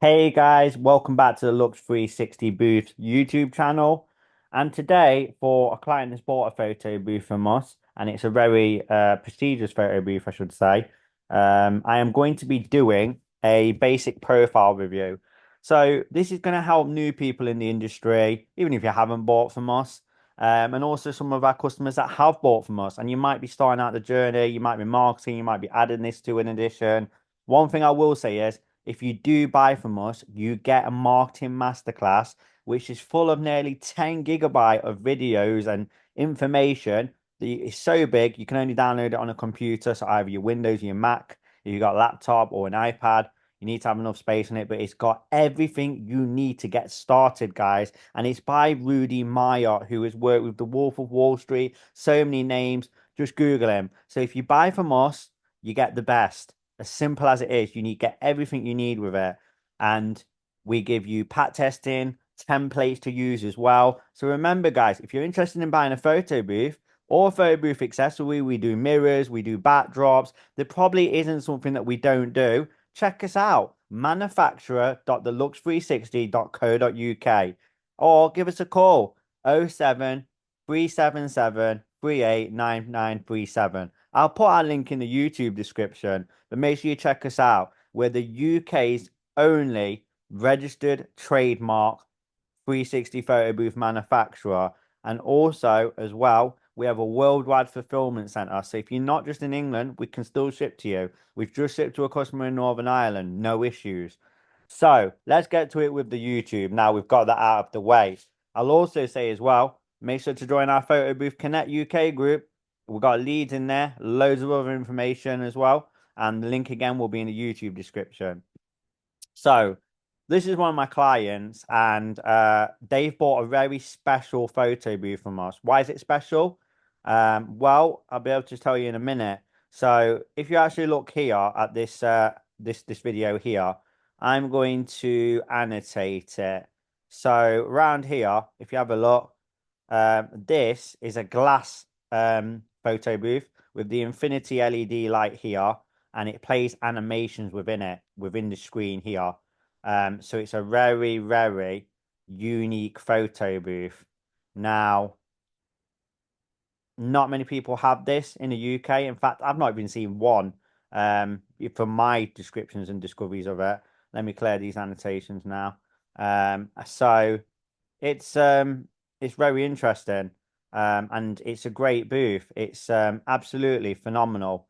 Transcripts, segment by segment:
Hey guys, welcome back to the Lux 360 Booth YouTube channel. And today, for a client that's bought a photo booth from us, and it's a very prestigious photo booth, I should say, I am going to be doing a basic profile review. So this is going to help new people in the industry, even if you haven't bought from us, and also some of our customers that have bought from us. And you might be starting out the journey, you might be marketing, you might be adding this to an addition. One thing I will say is, if you do buy from us, you get a marketing masterclass, which is full of nearly 10 gigabyte of videos and information. It's so big, you can only download it on a computer. So either your Windows or your Mac, if you've got a laptop or an iPad, you need to have enough space in it, but it's got everything you need to get started, guys. And it's by Rudy Meyer, who has worked with the Wolf of Wall Street, so many names. Just Google him. So if you buy from us, you get the best. As simple as it is, you need get everything you need with it. And we give you pat testing, templates to use as well. So remember, guys, if you're interested in buying a photo booth or a photo booth accessory, we do mirrors, we do backdrops. There probably isn't something that we don't do. Check us out, manufacturer.thelux360.co.uk, or give us a call 07 377 389937. I'll put our link in the YouTube description, but make sure you check us out. We're the UK's only registered trademark 360 photo booth manufacturer. And also, as well, we have a worldwide fulfillment center. So if you're not just in England, we can still ship to you. We've just shipped to a customer in Northern Ireland, no issues. So let's get to it with the YouTube. Now we've got that out of the way. I'll also say as well, make sure to join our Photo Booth Connect UK group. We've got leads in there, loads of other information as well. And the link again will be in the YouTube description. So this is one of my clients, and they've bought a very special photo booth from us. Why is it special? Well, I'll be able to tell you in a minute. So if you actually look here at this video here, I'm going to annotate it. So around here, if you have a look, this is a glass photo booth with the infinity LED light here, and it plays animations within it, within the screen here. So it's a very, very unique photo booth. Now, not many people have this in the UK. In fact, I've not even seen one from my descriptions and discoveries of it. Let me clear these annotations now. So it's very interesting. And it's a great booth. It's absolutely phenomenal.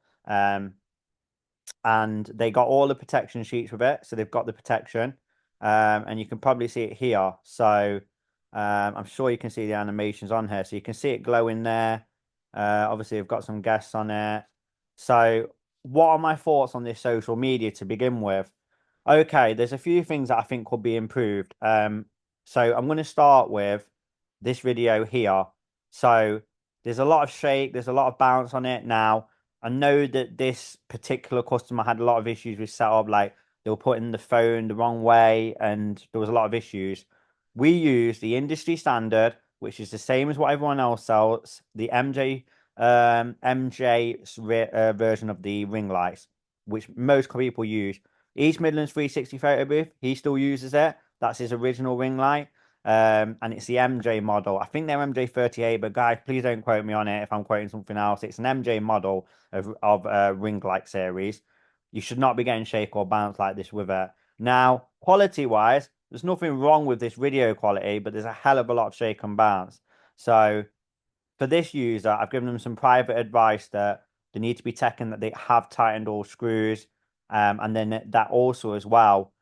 And they got all the protection sheets with it. So they've got the protection. And you can probably see it here. So I'm sure you can see the animations on here. So you can see it glowing there. Obviously, I've got some guests on it. So what are my thoughts on this social media to begin with? Okay, there's a few things that I think could be improved. So I'm going to start with this video here. So there's a lot of shake, there's a lot of bounce on it now. I know that this particular customer had a lot of issues with setup, like they were putting the phone the wrong way and there was a lot of issues. We use the industry standard, which is the same as what everyone else sells, the MJ version of the ring lights, which most people use. East Midlands 360 photo booth, he still uses it. That's his original ring light. And it's the MJ model. I think they're MJ38, but guys, please don't quote me on it if I'm quoting something else. It's an MJ model of ring light series. You should not be getting shake or bounce like this with it. Now, quality wise, there's nothing wrong with this video quality, but there's a hell of a lot of shake and bounce. So for this user, I've given them some private advice that they need to be checking that they have tightened all screws. And then that also as well,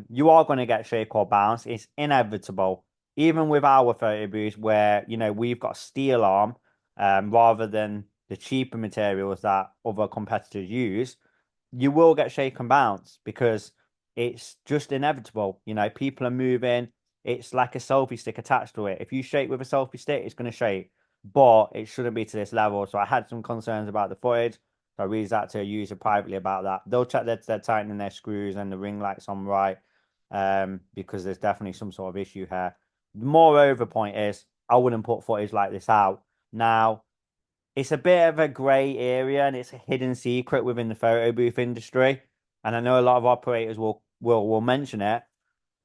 you are going to get shake or bounce. It's inevitable. Even with our photo booths where, we've got steel arm rather than the cheaper materials that other competitors use, you will get shake and bounce because it's just inevitable. People are moving. It's like a selfie stick attached to it. If you shake with a selfie stick, it's going to shake, but it shouldn't be to this level. So I had some concerns about the footage. So I reached out to a user privately about that. They'll check that they're tightening their screws and the ring lights on right, because there's definitely some sort of issue here. Moreover, point is, I wouldn't put footage like this out. Now, it's a bit of a grey area and it's a hidden secret within the photo booth industry. And I know a lot of operators will will mention it.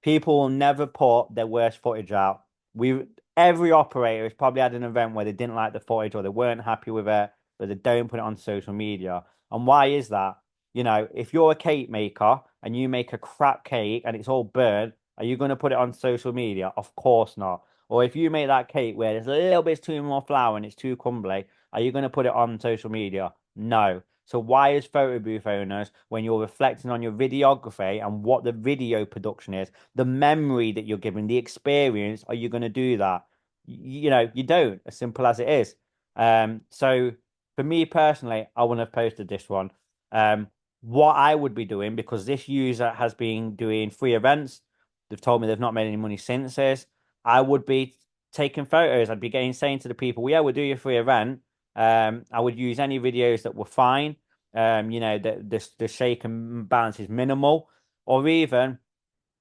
People will never put their worst footage out. We Every operator has probably had an event where they didn't like the footage or they weren't happy with it, but they don't put it on social media. And why is that? You know, if you're a cake maker and you make a crap cake and it's all burnt, are you going to put it on social media? Of course not. Or if you make that cake where there's a little bit too more flour and it's too crumbly, are you going to put it on social media? No. So why as photo booth owners, when you're reflecting on your videography and what the video production is, the memory that you're giving, the experience, are you going to do that? You know, you don't, as simple as it is. So for me personally, I wouldn't have posted this one. Um, what I would be doing, because this user has been doing free events, they've told me they've not made any money since this. I would be taking photos. I'd be getting saying to the people, well, yeah, we'll do your free event. I would use any videos that were fine. You know, the shake and balance is minimal, or even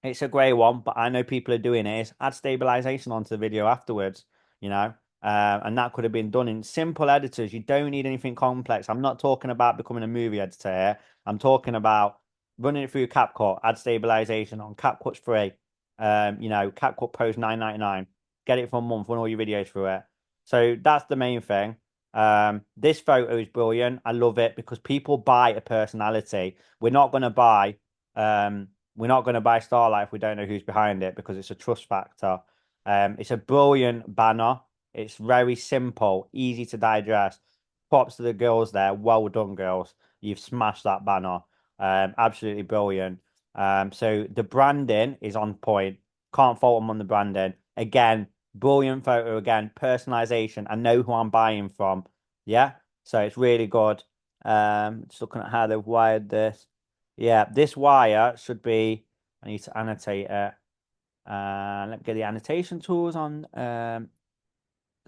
it's a grey one, but I know people are doing it. Is add stabilization onto the video afterwards, you know, and that could have been done in simple editors. You don't need anything complex. I'm not talking about becoming a movie editor here. I'm talking about running it through CapCut, add stabilization on. CapCut's free. You know, CapCut Pro's 9.99. Get it for a month, run all your videos through it. So that's the main thing. This photo is brilliant. I love it because people buy a personality. We're not going to buy we're not going to buy Starlight if we don't know who's behind it because it's a trust factor. It's a brilliant banner. It's very simple, easy to digest. Props to the girls there. Well done, girls. You've smashed that banner. Absolutely brilliant. So the branding is on point. Can't fault them on the branding. Again, brilliant photo. Again, personalization. I know who I'm buying from. Yeah. So it's really good. Just looking at how they've wired this. Yeah, this wire should be, I need to annotate it. Let me get the annotation tools on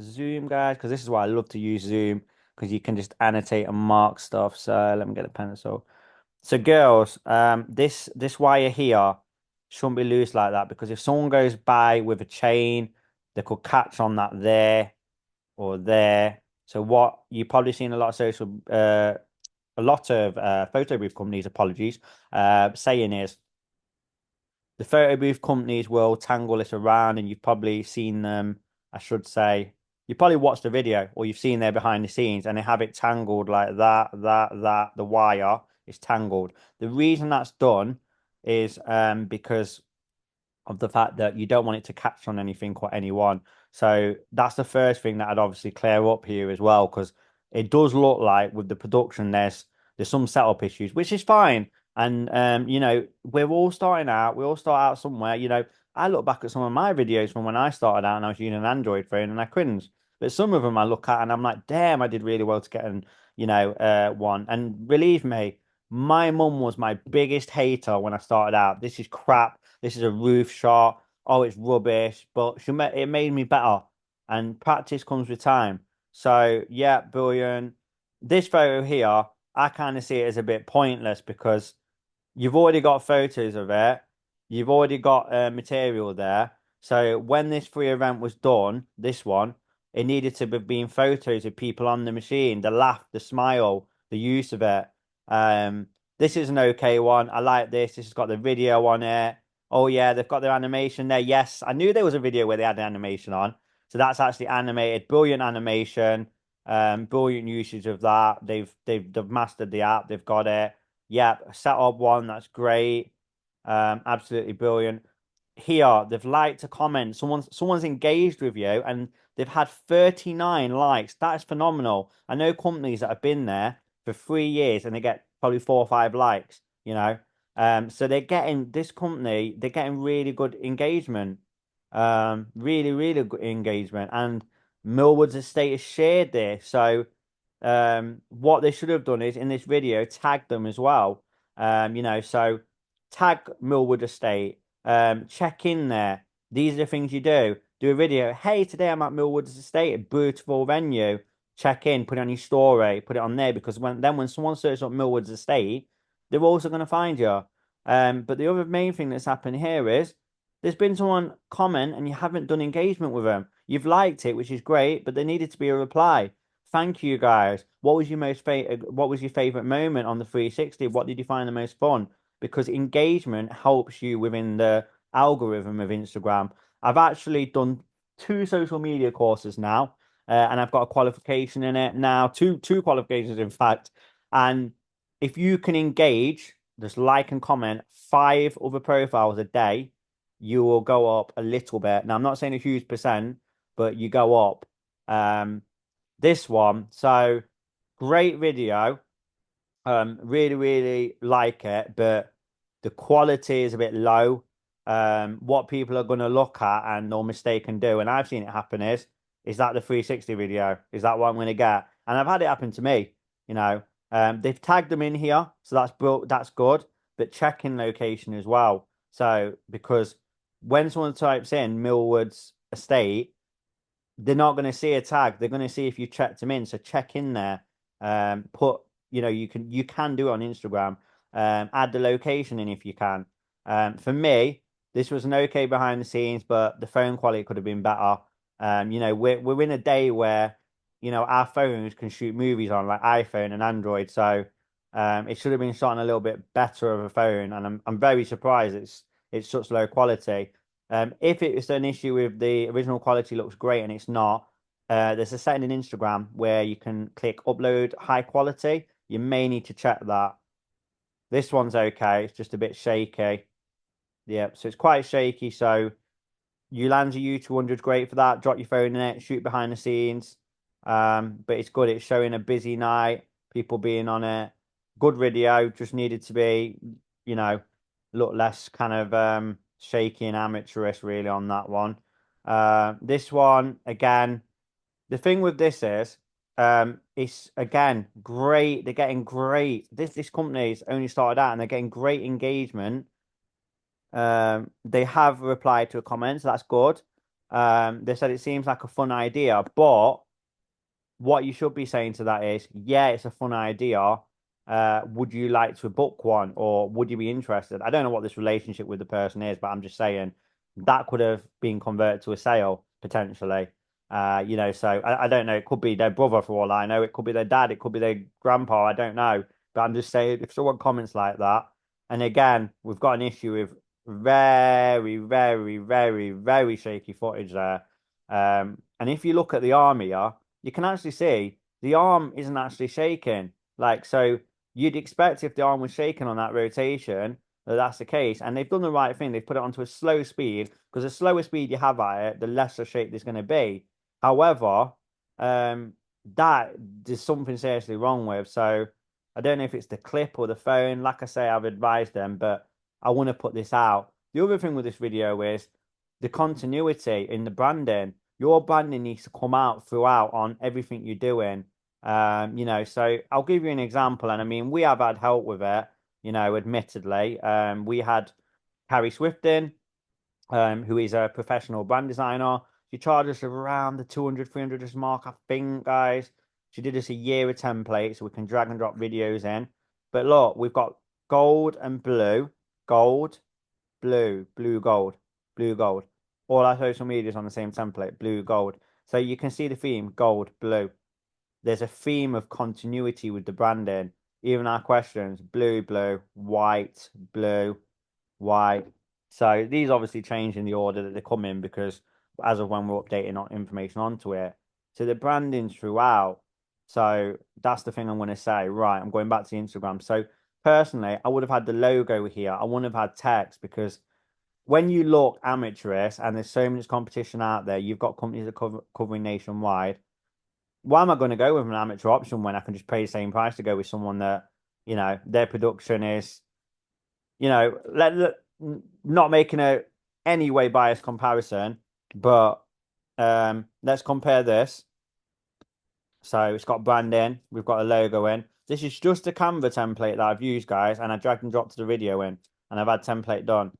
Zoom, guys, because this is why I love to use Zoom, because you can just annotate and mark stuff. So let me get a pencil. So girls, this wire here shouldn't be loose like that, because if someone goes by with a chain, they could catch on that there or there. So what you've probably seen a lot of photo booth companies, apologies, saying is the photo booth companies will tangle it around, and you've probably seen them, I should say, you probably watched the video or you've seen there behind the scenes, and they have it tangled like that, the wire is tangled. The reason that's done is because of the fact that you don't want it to catch on anything or anyone. So that's the first thing that I'd obviously clear up here as well, because it does look like with the production there's some setup issues, which is fine. And you know, we're all starting out, we all start out somewhere. You know, I look back at some of my videos from when I started out and I was using an Android phone and I cringe. But some of them I look at and I'm like, damn, I did really well to get an, you know, one. And believe me, my mum was my biggest hater when I started out. This is crap. This is a roof shot. Oh, it's rubbish. But it made me better. And practice comes with time. So, yeah, brilliant. This photo here, I kind of see it as a bit pointless because you've already got photos of it. You've already got material there. So when this free event was done, this one, it needed to be being photos of people on the machine, the laugh, the smile, the use of it. Um, this is an okay one. I like this. This has got the video on it. Oh yeah, they've got their animation there. Yes, I knew there was a video where they had the animation on. So that's actually animated. Brilliant animation. Brilliant usage of that. They've mastered the app. They've got it. Yeah, set up one. That's great. Absolutely brilliant. Here, they've liked a comment. Someone's engaged with you, and they've had 39 likes. That is phenomenal. I know companies that have been there for 3 years and they get probably 4 or 5 likes. You know, so they're getting this company. They're getting really good engagement. Really good engagement. And Millwood's estate has shared this. So what they should have done is in this video tag them as well. You know, so tag Millwood Estate, check in there. These are the things you do. Do a video. Hey, today I'm at Millwood's Estate, a beautiful venue. Check in, put it on your story, put it on there, because when someone searches up Millwood's Estate, they're also going to find you. But the other main thing that's happened here is there's been someone comment and you haven't done engagement with them. You've liked it, which is great, but there needed to be a reply. Thank you, guys. What was your favorite moment on the 360? What did you find the most fun? because engagement helps you within the algorithm of Instagram. I've actually done 2 social media courses now, and I've got a qualification in it now, two qualifications in fact. And if you can engage, just like and comment 5 other profiles a day, you will go up a little bit. Now, I'm not saying a huge percent, but you go up. This one, so great video. Really, really like it, but the quality is a bit low. What people are going to look at and they'll mistake and do, and I've seen it happen is that the 360 video? Is that what I'm going to get? And I've had it happen to me, you know. They've tagged them in here, so that's good, but check in location as well. So because when someone types in Millward's estate, they're not going to see a tag. They're going to see if you checked them in. So check in there. Put you can do it on Instagram. Add the location in if you can. For me, this was an okay behind the scenes, but the phone quality could have been better. We're in a day where our phones can shoot movies on like iPhone and Android, so it should have been shot on a little bit better of a phone, and I'm very surprised it's such low quality. If it's an issue with the original quality looks great and it's not, there's a setting in Instagram where you can click upload high quality. You may need to check that. This one's okay. It's just a bit shaky. Yeah, so it's quite shaky. So you land your U200, great for that. Drop your phone in it, shoot behind the scenes. But it's good. It's showing a busy night, people being on it. Good video. Just needed to be, look less kind of shaky and amateurish really on that one. This one again. The thing with this is, it's again great. They're getting great. This company's only started out and they're getting great engagement. They have replied to a comment, so that's good. They said it seems like a fun idea, but what you should be saying to that is, yeah, it's a fun idea. Would you like to book one, or would you be interested? I don't know what this relationship with the person is, but I'm just saying that could have been converted to a sale potentially. So I don't know. It could be their brother for all I know. It could be their dad. It could be their grandpa. I don't know. But I'm just saying, if someone comments like that, and again, we've got an issue with very, very, very, very shaky footage there. And if you look at the arm here, you can actually see the arm isn't actually shaking. Like, so you'd expect if the arm was shaking on that rotation, that's the case. And they've done the right thing. They've put it onto a slow speed because the slower speed you have at it, the lesser shake there's going to be. However, that there's something seriously wrong with. So I don't know if it's the clip or the phone. Like I say, I've advised them, but I want to put this out. The other thing with this video is the continuity in the branding. Your branding needs to come out throughout on everything you're doing. So I'll give you an example, and I mean we have had help with it, admittedly. We had Carrie Swifton, who is a professional brand designer. She charged us around the 200, 300 mark, I think, guys. She did us a year of templates so we can drag and drop videos in. But look, we've got gold and blue, gold, blue, blue, gold, blue, gold. All our social media is on the same template, blue, gold. So you can see the theme, gold, blue. There's a theme of continuity with the branding. Even our questions, blue, blue, white, blue, white. So these obviously change in the order that they come in because as of when we're updating information onto it. So the branding's throughout. So that's the thing I'm going to say. Right, I'm going back to Instagram. So personally, I would have had the logo here. I wouldn't have had text because when you look amateurish and there's so much competition out there, you've got companies that covering nationwide. Why am I going to go with an amateur option when I can just pay the same price to go with someone that, their production is, not making a any way biased comparison, but let's compare this. So it's got branding, we've got a logo in. This is just a Canva template that I've used, guys, and I dragged and dropped the video in, and I've had template done.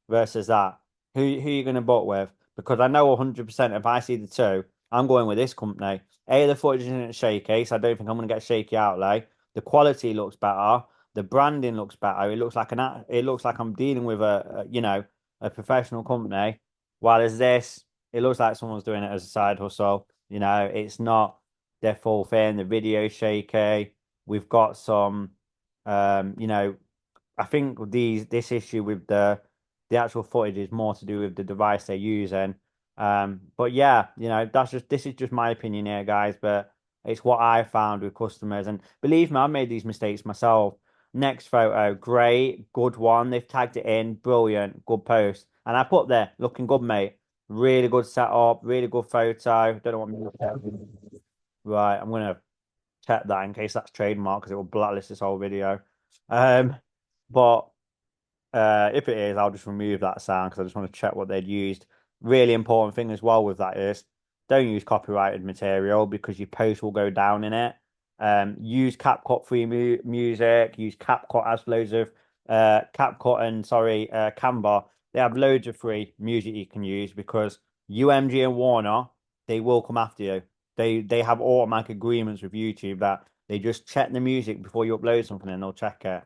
Versus that, who are you going to book with? Because I know 100% if I see the two, I'm going with this company. A, the footage isn't shaky, so I don't think I'm going to get shaky outlay. The quality looks better. The branding looks better. It looks like I'm dealing with a professional company. While as this, it looks like someone's doing it as a side hustle. It's not their full thing. The video's shaky. We've got some, I think this issue with the actual footage is more to do with the device they're using. But yeah, this is just my opinion here, guys. But it's what I found with customers, and believe me, I made these mistakes myself. Next photo, great, good one. They've tagged it in, brilliant, good post, and I put there, looking good, mate. Really good setup, really good photo. Don't know what right. I'm gonna check that in case that's trademark because it will blacklist this whole video. Um, but if it is, I'll just remove that sound because I just want to check what they'd used. Really important thing as well with that is don't use copyrighted material because your post will go down in it. Use CapCut free music. Use CapCut has loads of CapCut and sorry Canva. They have loads of free music you can use because UMG and Warner they will come after you. They have automatic agreements with YouTube that they just check the music before you upload something and they'll check it.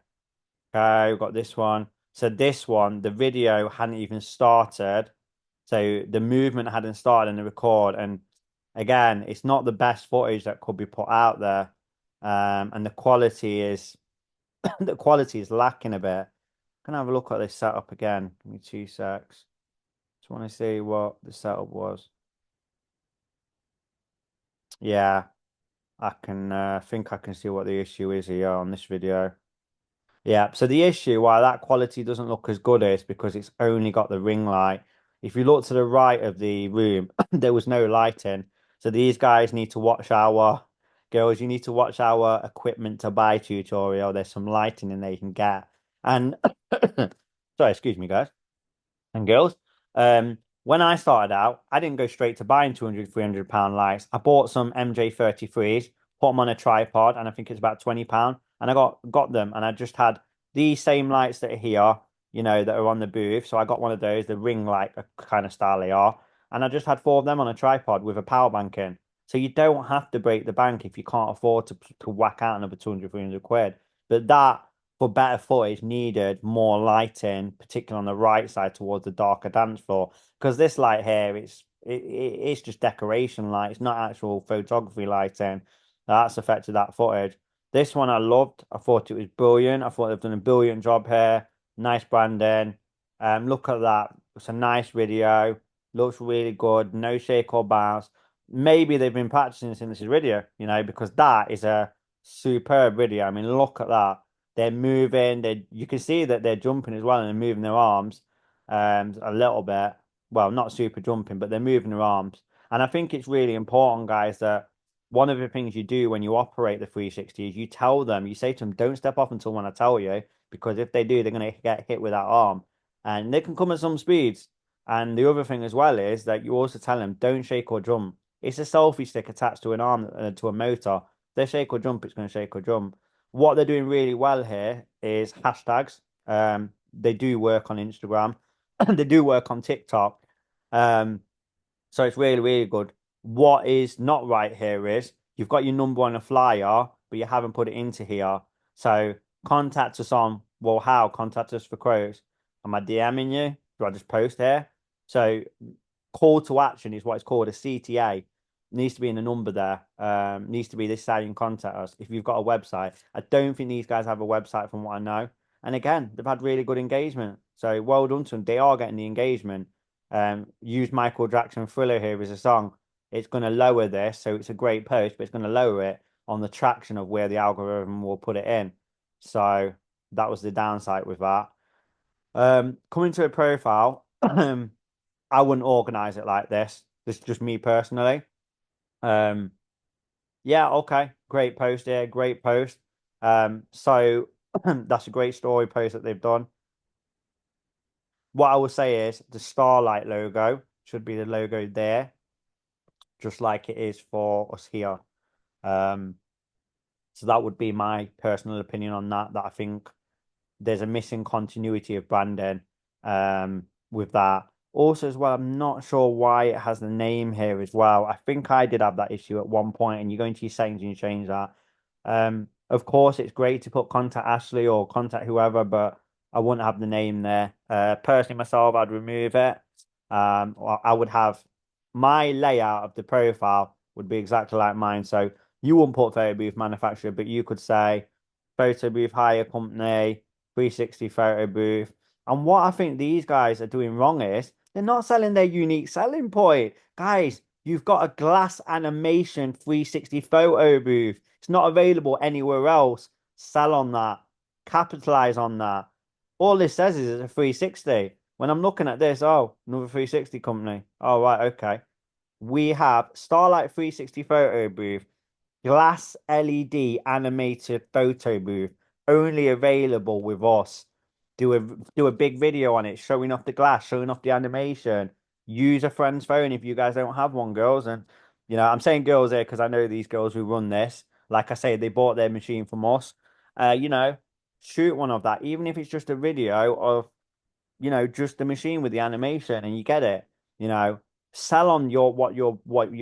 Okay, we've got this one. So this one, the video hadn't even started. So the movement hadn't started in the record. And again, it's not the best footage that could be put out there. And the quality is the quality is lacking a bit. Can I have a look at this setup again? Give me 2 secs. Just want to see what the setup was. Yeah, I can think I can see what the issue is here on this video. Yeah, so the issue why that quality doesn't look as good is because it's only got the ring light. If you look to the right of the room, there was no lighting. So these guys need to watch our girls, you need to watch our equipment to buy tutorial. There's some lighting in there you can get. And sorry, excuse me, guys and girls. When I started out, I didn't go straight to buying 200, £300 lights. I bought some MJ33s, put them on a tripod, and I think it's about £20. And I got them, and I just had these same lights that are here, that are on the booth. So I got one of those, the ring light kind of style they are. And I just had four of them on a tripod with a power bank in. So you don't have to break the bank if you can't afford to whack out another 200, £300. But that for better footage needed more lighting, particularly on the right side towards the darker dance floor. Because this light here, it's just decoration light. It's not actual photography lighting. That's affected that footage. This one I loved. I thought it was brilliant. I thought they've done a brilliant job here. Nice branding. Look at that. It's a nice video. Looks really good. No shake or bounce. Maybe they've been practicing since this video, because that is a superb video. I mean, look at that. They're moving. You can see that they're jumping as well and they're moving their arms a little bit. Well, not super jumping, but they're moving their arms. And I think it's really important, guys, that one of the things you do when you operate the 360 is you tell them, you say to them, don't step off until when I tell you, because if they do, they're going to get hit with that arm. And they can come at some speeds. And the other thing as well is that you also tell them, don't shake or jump. It's a selfie stick attached to an arm, to a motor. If they shake or jump, it's going to shake or jump. What they're doing really well here is hashtags. They do work on Instagram. They do work on TikTok. So it's really, really good. What is not right here is you've got your number on a flyer, but you haven't put it into here. So contact us on, well, how? Contact us for quotes. Am I DMing you? Do I just post here? So call to action is what it's called, a CTA. Needs to be in the number there. Needs to be this how you can contact us if you've got a website. I don't think these guys have a website from what I know. And again, they've had really good engagement. So well done to them. They are getting the engagement. Use Michael Jackson Thriller here as a song. It's going to lower this, so it's a great post, but it's going to lower it on the traction of where the algorithm will put it in. So that was the downside with that. Coming to a profile, I wouldn't organize it like this. This is just me personally. Um, yeah, okay, great post here, great post. So that's a great story post that they've done. What I will say is the Starlight logo should be the logo there, just like it is for us here. Um, so that would be my personal opinion on that. That I think there's a missing continuity of branding with that. Also, as well, I'm not sure why it has the name here as well. I think I did have that issue at one point, and you go into your settings and you change that. Of course, it's great to put contact Ashley or contact whoever, but I wouldn't have the name there. Personally, myself, I'd remove it. Or I would have my layout of the profile would be exactly like mine. So you wouldn't put photo booth manufacturer, but you could say photo booth hire company, 360 photo booth. And what I think these guys are doing wrong is they're not selling their unique selling point. Guys, you've got a glass animation 360 photo booth. It's not available anywhere else. Sell on that. Capitalize on that. All this says is it's a 360. When I'm looking at this, oh, another 360 company. Oh, right, okay. We have Starlight 360 photo booth, glass LED animated photo booth, only available with us. Do a big video on it, showing off the glass, showing off the animation. Use a friend's phone if you guys don't have one, girls. And I'm saying girls here because I know these girls who run this. Like I say, they bought their machine from us. Uh, you know, shoot one of that, even if it's just a video of just the machine with the animation and you get it. You know, sell on what your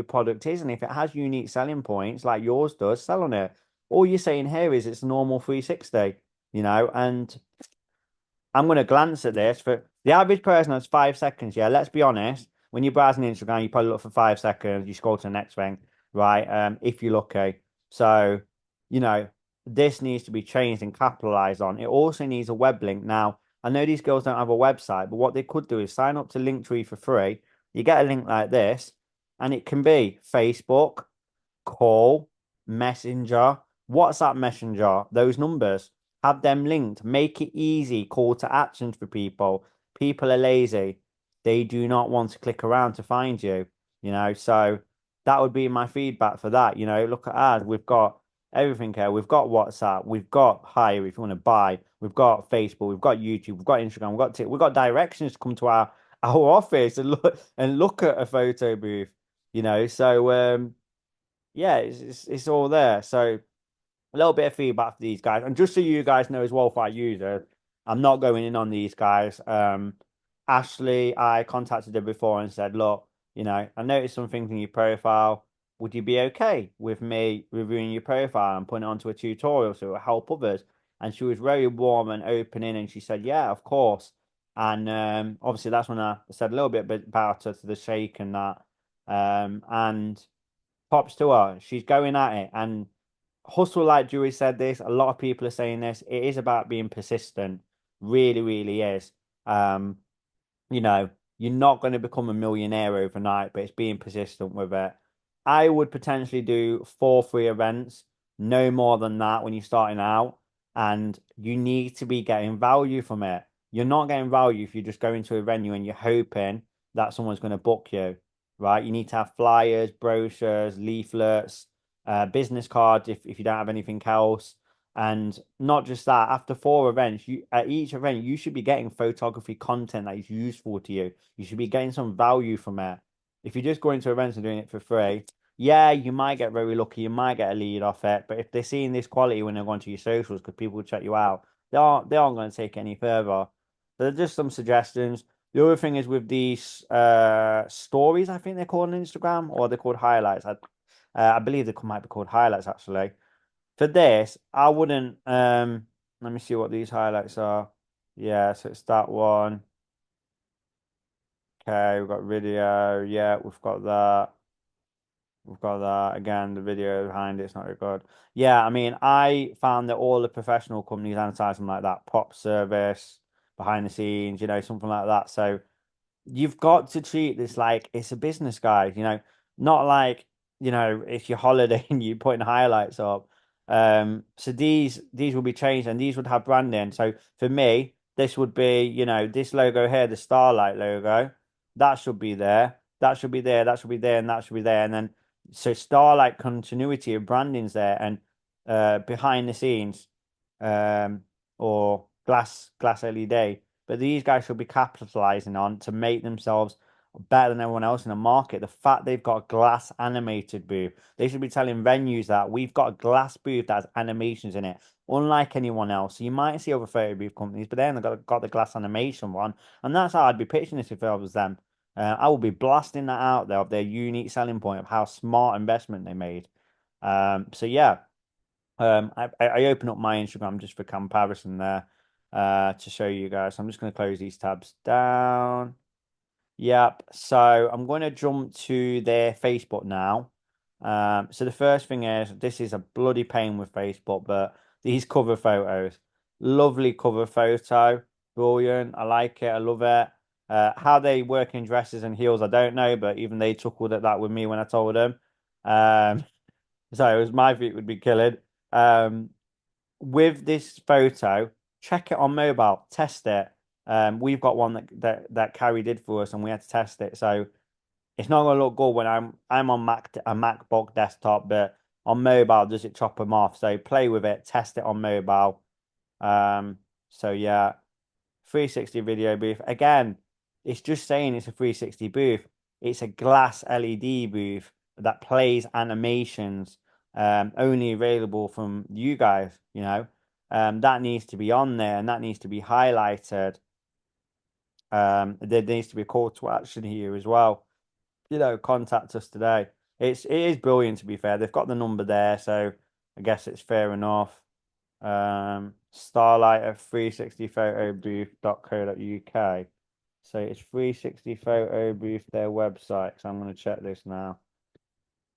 product is, and if it has unique selling points like yours does, sell on it. All you're saying here is it's normal 360, and I'm going to glance at this. For the average person has 5 seconds. Yeah, let's be honest. When you're browsing Instagram, you probably look for 5 seconds. You scroll to the next thing, right? If you're lucky. So, you know, this needs to be changed and capitalized on. It also needs a web link. Now, I know these girls don't have a website, but what they could do is sign up to Linktree for free. You get a link like this, and it can be Facebook, call, messenger, WhatsApp messenger, those numbers, have them linked, make it easy, call to actions for people. People are lazy. They do not want to click around to find you, so that would be my feedback for that. Look at ours. We've got everything here. We've got WhatsApp, we've got hire if you want to buy, we've got Facebook, we've got YouTube, we've got Instagram, we've got directions to come to our office and look at a photo booth, so yeah, it's all there. So a little bit of feedback for these guys. And just so you guys know as well, for our users, I'm not going in on these guys. Ashley, I contacted her before and said, look, I noticed some things in your profile. Would you be okay with me reviewing your profile and putting it onto a tutorial so it will help others? And she was very warm and opening, and she said, yeah, of course. And obviously that's when I said a little bit about her to the shake and that. And props to her. She's going at it. And hustle, like Dewey said this, a lot of people are saying this. It is about being persistent. Really, really is. Um, you know, you're not going to become a millionaire overnight, but it's being persistent with it. I would potentially do 4 free events, no more than that when you're starting out, and you need to be getting value from it. You're not getting value if you're just going to a venue and you're hoping that someone's going to book you, right? You need to have flyers, brochures, leaflets, business cards if you don't have anything else. And not just that, after 4 events, at each event, you should be getting photography content that is useful to you. You should be getting some value from it. If you're just going to events and doing it for free, yeah, you might get very lucky, you might get a lead off it. But if they're seeing this quality when they're going to your socials, because people will check you out, they aren't going to take it any further. There are just some suggestions. The other thing is with these stories, I think they're called on Instagram, or they're called highlights. I believe they might be called highlights actually. For this, I wouldn't let me see what these highlights are. Yeah, so it's that one. Okay, we've got video. Yeah, we've got that. We've got that. Again, the video behind it's not very good. Yeah, I mean, I found that all the professional companies advertise them like that, prop service, behind the scenes, something like that. So you've got to treat this like it's a business, guys, not like, it's your holiday and you're putting highlights up. So these will be changed and these would have branding. So for me, this would be, this logo here, the Starlight logo, that should be there, that should be there, that should be there, and that should be there. And then so Starlight continuity of branding's there, and behind the scenes, um, or glass LED. But these guys should be capitalizing on to make themselves better than everyone else in the market. The fact they've got a glass animated booth, they should be telling venues that we've got a glass booth that has animations in it, unlike anyone else. So you might see other photo booth companies, but then they've got the glass animation one, and that's how I'd be pitching this if I was them. I will be blasting that out there of their unique selling point of how smart investment they made. So yeah. I open up my Instagram just for comparison there, to show you guys. So I'm just going to close these tabs down. Yep. So I'm going to jump to their Facebook now. So the first thing is this is a bloody pain with Facebook, but these cover photos. Lovely cover photo. Brilliant. I like it. I love it. How they work in dresses and heels, I don't know, but even they chuckled at that with me when I told them. Um, so it was my feet would be killing. Um, with this photo, check it on mobile, test it. We've got one that Carrie did for us, and we had to test it. So it's not gonna look good when I'm on a MacBook desktop, but on mobile, does it chop them off? So play with it, test it on mobile. Um, so yeah, 360 video booth. Again, it's just saying it's a 360 booth. It's a glass LED booth that plays animations, only available from you guys. That needs to be on there and that needs to be highlighted. There needs to be a call to action here as well. Contact us today. It is brilliant to be fair. They've got the number there, so I guess it's fair enough. Starlight at 360photobooth.co.uk. So it's 360 Photo Booth, their website. So I'm going to check this now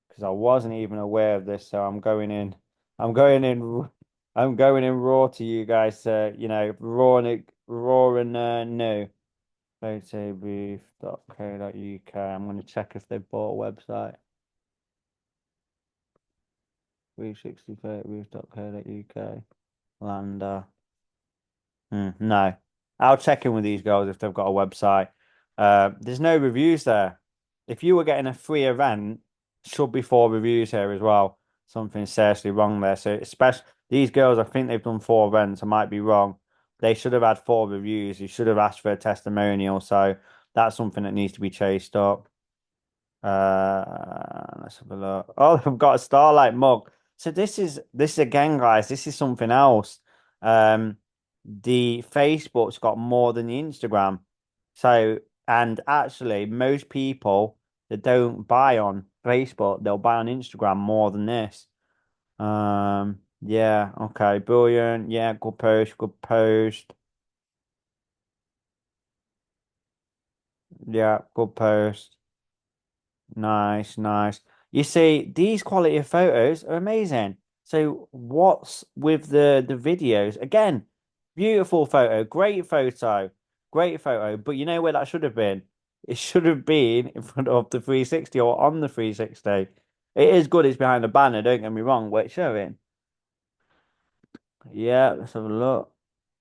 because I wasn't even aware of this. So I'm going in, I'm going in raw to you guys. Raw and new. Photobooth.co.uk. I'm going to check if they've bought a website. 360photobooth.co.uk. Lander. No. I'll check in with these girls if they've got a website. There's no reviews there. If you were getting a free event, should be 4 reviews here as well. Something's seriously wrong there. So especially these girls, I think they've done 4 events. I might be wrong. They should have had 4 reviews. You should have asked for a testimonial. So that's something that needs to be chased up. Let's have a look. Oh, I've got a Starlight mug. So this again, guys. This is something else. Um, the Facebook's got more than the Instagram. So, and actually, most people that don't buy on Facebook, they'll buy on Instagram more than this. Yeah, okay, brilliant. Yeah, good post, good post. Yeah, good post. Nice, nice. You see, these quality of photos are amazing. So what's with the videos? Again, beautiful photo, great photo. But you know where that should have been? It should have been in front of the 360 or on the 360. It is good it's behind the banner, don't get me wrong, but it's showing. Yeah, let's have a look.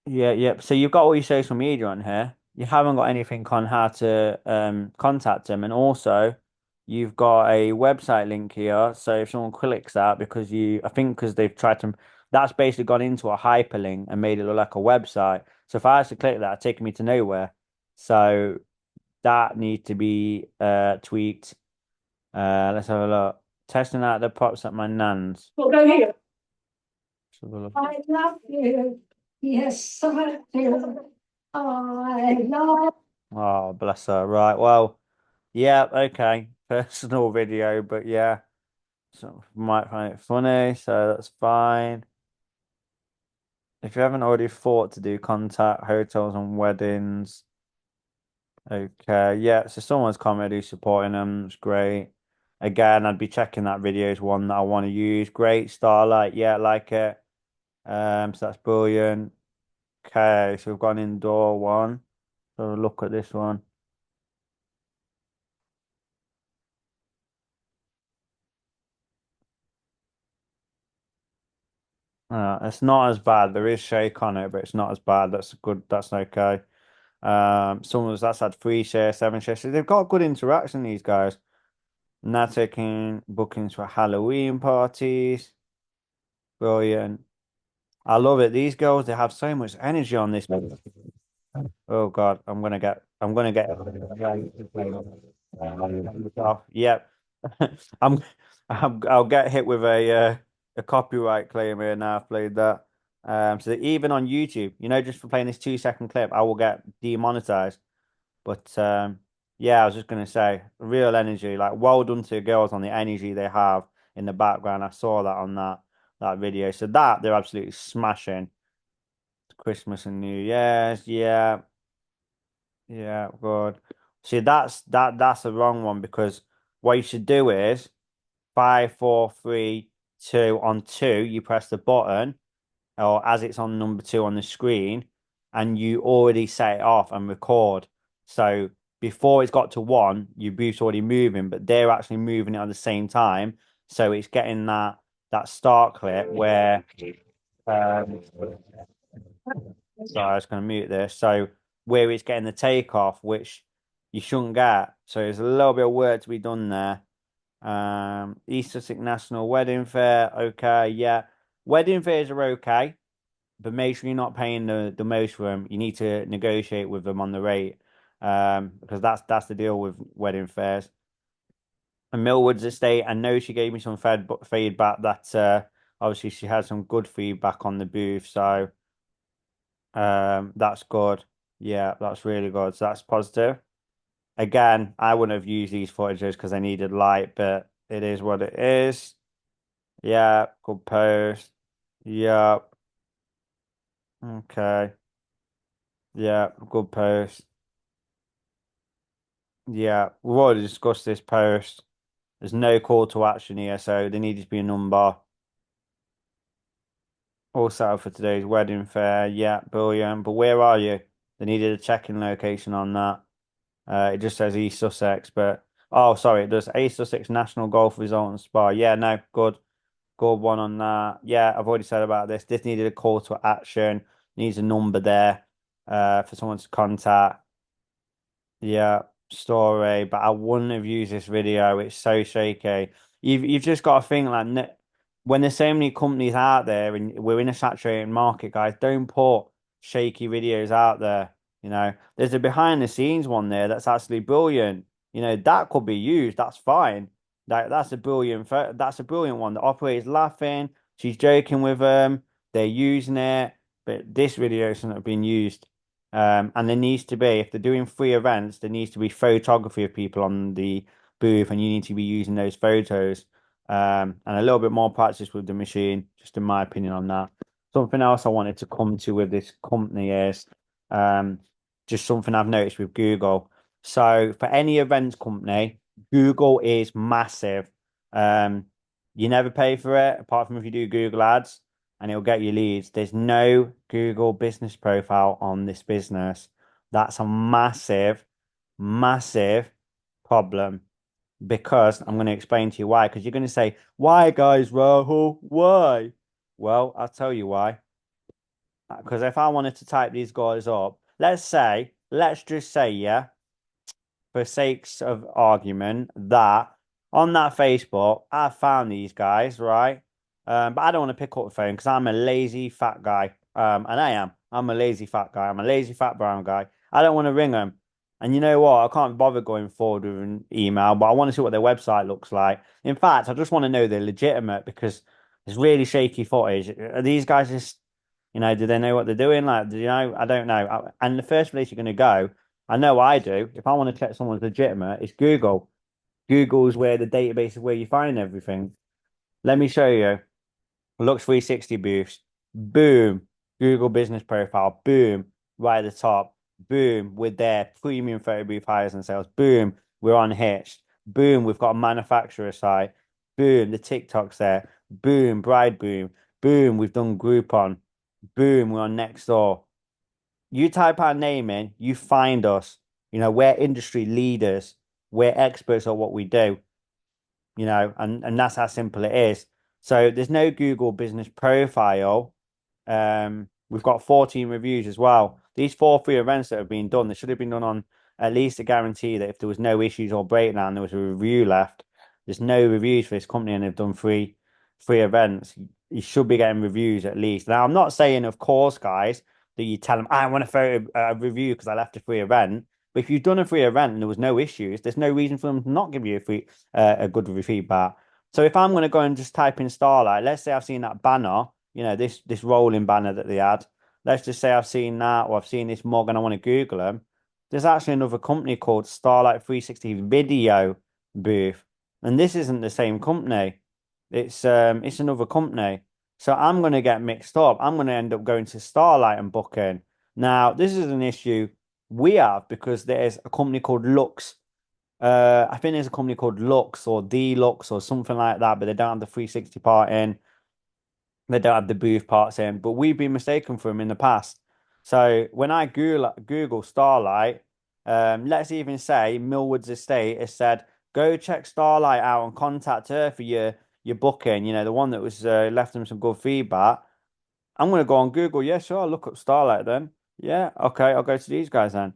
Yeah, yeah. So you've got all your social media on here. You haven't got anything on how to contact them, and also you've got a website link here. So if someone clicks that, I think because they've tried to, that's basically gone into a hyperlink and made it look like a website. So if I was to click that, it's taking me to nowhere. So that needs to be tweaked. Let's have a look. Testing out the props at my nan's. Well, go here. Let's have a look. I love you. Yes, I do. I love. Oh, bless her. Right. Well. Yeah, okay. Personal video, but yeah, some might find it funny, so that's fine. If you haven't already thought to do contact hotels and weddings, okay, yeah. So someone's commented supporting them. It's great. Again, I'd be checking that video is one that I want to use. Great, Starlight. Yeah, like it. So that's brilliant. Okay, so we've got an indoor one. So look at this one. It's not as bad. There is shake on it, but it's not as bad. That's good. That's okay. Someone's that's had 3 shares, 7 shares. So they've got good interaction, these guys. Now taking bookings for Halloween parties. Brilliant. I love it. These girls, they have so much energy on this. Oh God, I'm gonna get Yep. I'm, I'll get hit with a copyright claim here now. I've played that. So that even on YouTube, just for playing this 2 second clip, I will get demonetized. But yeah, I was just gonna say, real energy. Like, well done to girls on the energy they have in the background. I saw that on that video. So that they're absolutely smashing. Christmas and New Year's, yeah, yeah, good. See, that's the wrong one because what you should do is 5, 4, 3, 2 on two. You press the button, or as it's on number 2 on the screen, and you already set it off and record. So before it's got to 1, your booth's already moving, but they're actually moving it at the same time. So it's getting that start clip where sorry, I was going to mute this. So where it's getting the takeoff, which you shouldn't get. So there's a little bit of work to be done there. East Sussex National Wedding Fair. Okay, yeah. Wedding fairs are okay, but make sure you're not paying the most for them. You need to negotiate with them on the rate. Because that's the deal with wedding fairs. And Millwoods Estate, I know she gave me some feedback that obviously she had some good feedback on the booth. So that's good. Yeah, that's really good. So that's positive. Again, I wouldn't have used these footages because I needed light, but it is what it is. Yeah, good post. Yeah, okay. Yeah, good post. Yeah, we've already discussed this post. There's no call to action here, so there needs to be a number. All set up for today's wedding fair. Yeah, brilliant. But where are you? They needed a check-in location on that. It just says East Sussex, but oh, sorry, it does East Sussex National Golf Resort and Spa. Yeah, no, good, good one on that. Yeah, I've already said about this. This needed a call to action. Needs a number there, for someone to contact. Yeah, story, but I wouldn't have used this video. It's so shaky. You've just got to think like when there's so many companies out there and we're in a saturated market, guys, don't put shaky videos out there. There's a behind the scenes one there that's actually brilliant. That could be used. That's fine. That's a brilliant one. The operator's laughing. She's joking with them. They're using it, but this video shouldn't have been used. And there needs to be, if they're doing free events, there needs to be photography of people on the booth, and you need to be using those photos. And a little bit more practice with the machine, just in my opinion on that. Something else I wanted to come to with this company is um, just something I've noticed with Google. So for any events company, Google is massive. Um, you never pay for it, apart from if you do Google Ads and it'll get you leads. There's no Google business profile on this business. That's a massive, massive problem because I'm going to explain to you why. Because you're going to say, why, guys, Rahul? Why? Well, I'll tell you why. Because if I wanted to type these guys up, let's just say, yeah, for sakes of argument, that on that Facebook, I found these guys, right? But I don't want to pick up the phone because I'm a lazy fat guy. And I am. I'm a lazy fat guy. I'm a lazy fat brown guy. I don't want to ring them. And you know what? I can't bother going forward with an email, but I want to see what their website looks like. In fact, I just want to know they're legitimate because it's really shaky footage. Are these guys just, do they know what they're doing? Like, I don't know. And the first place you're going to go, I know I do. If I want to check someone's legitimate, it's Google. Google's where the database is where you find everything. Let me show you. Luxe 360 booths. Boom. Google business profile. Boom. Right at the top. Boom. We're there. Premium photo booth hires and sales. Boom. We're on Hitched. Boom. We've got a manufacturer site. Boom. The TikTok's there. Boom. Bride boom. Boom. We've done Groupon. Boom. We're on Nextdoor. You type our name in, you find us. We're industry leaders. We're experts at what we do, and that's how simple it is. So there's no Google business profile. We've got 14 reviews as well. These 4 free events that have been done, they should have been done on at least a guarantee that if there was no issues or breakdown, there was a review left. There's no reviews for this company and they've done free events. You should be getting reviews at least. Now, I'm not saying, of course, guys, that you tell them, I want a photo review because I left a free event. But if you've done a free event and there was no issues, there's no reason for them to not give you a good feedback. So if I'm going to go and just type in Starlight, let's say I've seen that banner, this rolling banner that they had. Let's just say I've seen that or I've seen this mug and I want to Google them. There's actually another company called Starlight 360 Video Booth, and this isn't the same company. It's another company. So I'm going to get mixed up. I'm going to end up going to Starlight and booking. Now, this is an issue we have because there's a company called Luxe. I think there's a company called Luxe or Deluxe or something like that, but they don't have the 360 part in. They don't have the booth parts in, but we've been mistaken for them in the past. So when I Google Starlight, let's even say Millward's estate has said, go check Starlight out and contact her for your booking, the one that was left them some good feedback. I'm gonna go on Google. Yeah, sure, I'll look up Starlight then. Yeah, okay, I'll go to these guys then,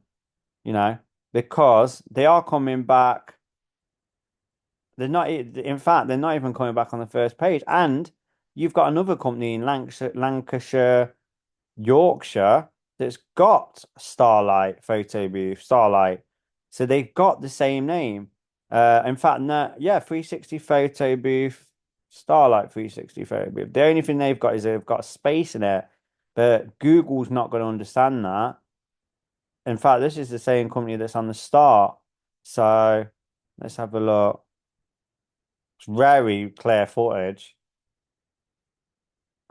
you know, because they are coming back. They're not, in fact, they're not even coming back on the first page. And you've got another company in Lancashire, Yorkshire, that's got Starlight photo booth, Starlight. So they've got the same name. In fact, no, yeah, 360 photo booth, Starlight 360 photo booth. The only thing they've got is they've got space in it, but Google's not going to understand that. In fact, this is the same company that's on the start. So let's have a look. It's very clear footage.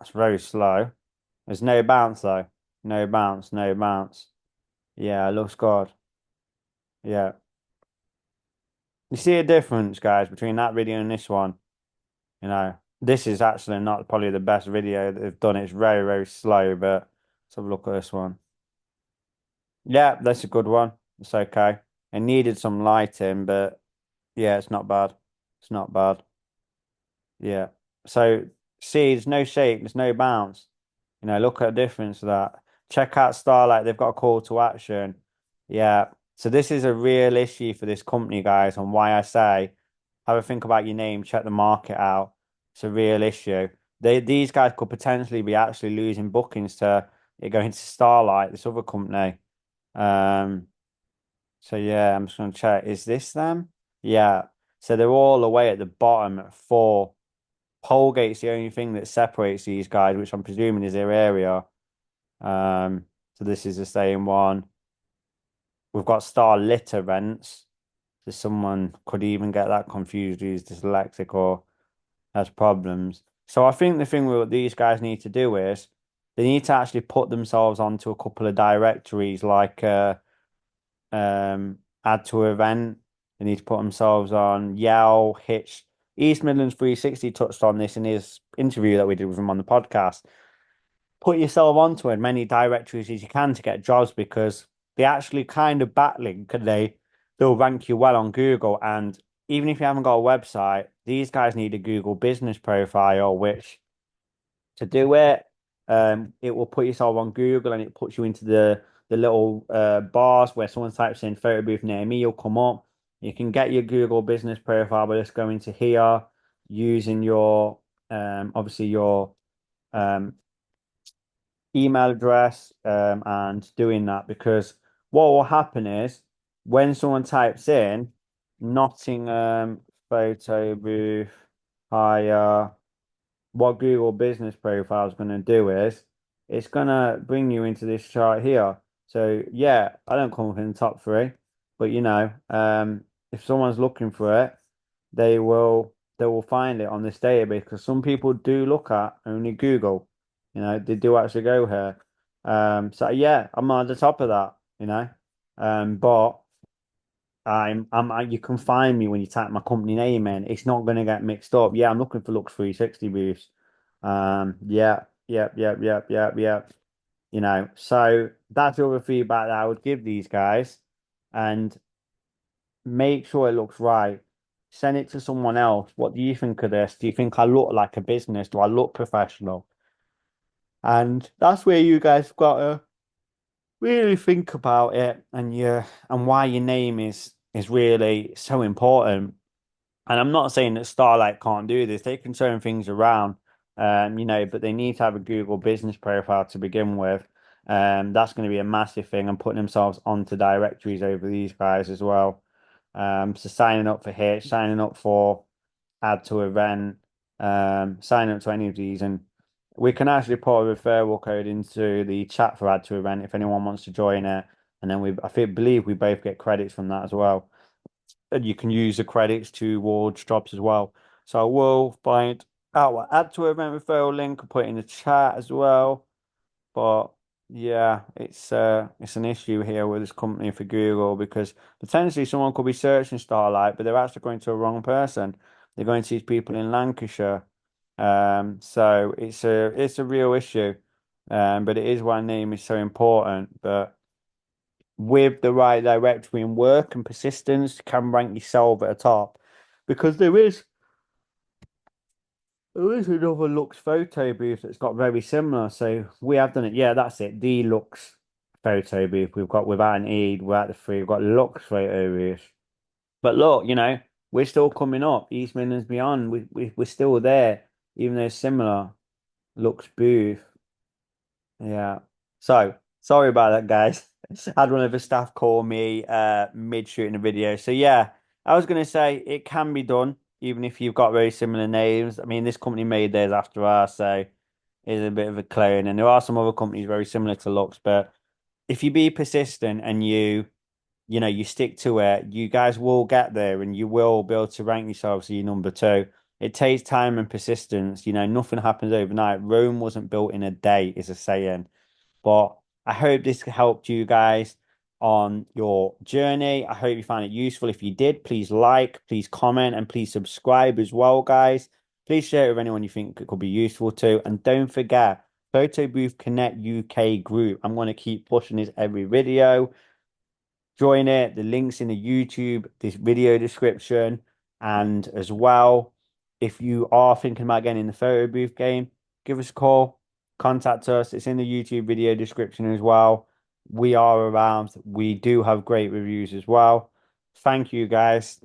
It's very slow. There's no bounce though. No bounce, no bounce. Yeah, it looks good. Yeah. You see a difference, guys, between that video and this one. This is actually not probably the best video that they've done. It's very, very slow, but let's have a look at this one. Yeah, that's a good one. It's okay. It needed some lighting, but yeah, it's not bad. It's not bad. Yeah. So see, there's no shake, there's no bounce. Look at the difference of that. Check out Starlight, they've got a call to action. Yeah. So this is a real issue for this company, guys, and why I say have a think about your name, check the market out. It's a real issue. These guys could potentially be actually losing bookings to it going to Starlight, this other company. Um, so yeah, I'm just gonna check. Is this them? Yeah. So they're all the way at the bottom at 4. Polegate's the only thing that separates these guys, which I'm presuming is their area. So this is the same one. We've got Star Litter Rents. So someone could even get that confused who's dyslexic or has problems. So I think the thing what these guys need to do is they need to actually put themselves onto a couple of directories like add to event. They need to put themselves on Yell, Hitch. East Midlands 360 touched on this in his interview that we did with him on the podcast. Put yourself onto as many directories as you can to get jobs because they actually kind of backlink and they'll rank you well on Google. And even if you haven't got a website, these guys need a Google business profile, which to do it, it will put yourself on Google and it puts you into the little bars where someone types in photo booth near me, you'll come up. You can get your Google business profile by just going to here, using your obviously your um email address and doing that because what will happen is when someone types in Nottingham photo booth hire, what Google Business Profile is going to do is it's going to bring you into this chart here. So yeah, I don't come up in the top 3, but if someone's looking for it, they will find it on this database because some people do look at only Google. They do actually go here. So yeah, I'm at the top of that. But you can find me when you type my company name in. It's not going to get mixed up. Yeah, I'm looking for Lux 360 booths. Yeah, yep, yep, yep, yep, yep. So that's all the feedback that I would give these guys, and make sure it looks right. Send it to someone else. What do you think of this? Do you think I look like a business? Do I look professional? And that's where you guys got to really think about it, and why your name is really so important. And I'm not saying that Starlight can't do this. They can turn things around, but they need to have a Google business profile to begin with. That's going to be a massive thing and putting themselves onto directories over these guys as well. So signing up for Hitch, signing up for add to event, signing up to any of these, and we can actually put a referral code into the chat for add to event if anyone wants to join it. And then believe we both get credits from that as well, and you can use the credits towards jobs as well. So I will find out what add to event referral link and put it in the chat as well. But yeah, it's an issue here with this company for Google because potentially someone could be searching Starlight, but they're actually going to a wrong person. They're going to these people in Lancashire. So it's a real issue. But it is why name is so important. But with the right directory and work and persistence, can rank yourself at the top. Because there is another Lux photo booth that's got very similar. So we have done it. Yeah, that's it. The Lux photo booth. We've got without an E, without the three, we've got Lux photo booth. But look, we're still coming up. East Midlands Beyond. We're still there, even though it's similar. Lux booth. Yeah. So sorry about that, guys. I had one of the staff call me mid shooting a video. So yeah, I was gonna say it can be done, even if you've got very similar names. I mean, this company made theirs after ours, so it's a bit of a clone. And there are some other companies very similar to Lux, but if you be persistent and you stick to it, you guys will get there and you will be able to rank yourselves as your number two. It takes time and persistence. Nothing happens overnight. Rome wasn't built in a day, is a saying. But I hope this helped you guys on your journey. I hope you found it useful. If you did, please like, please comment, and please subscribe as well, guys. Please share it with anyone you think it could be useful to. And don't forget, Photo Booth Connect UK group. I'm going to keep pushing this every video. Join it. The links in the YouTube, this video description, and as well, if you are thinking about getting in the photo booth game, give us a call, contact us. It's in the YouTube video description as well. We are around. We do have great reviews as well. Thank you, guys.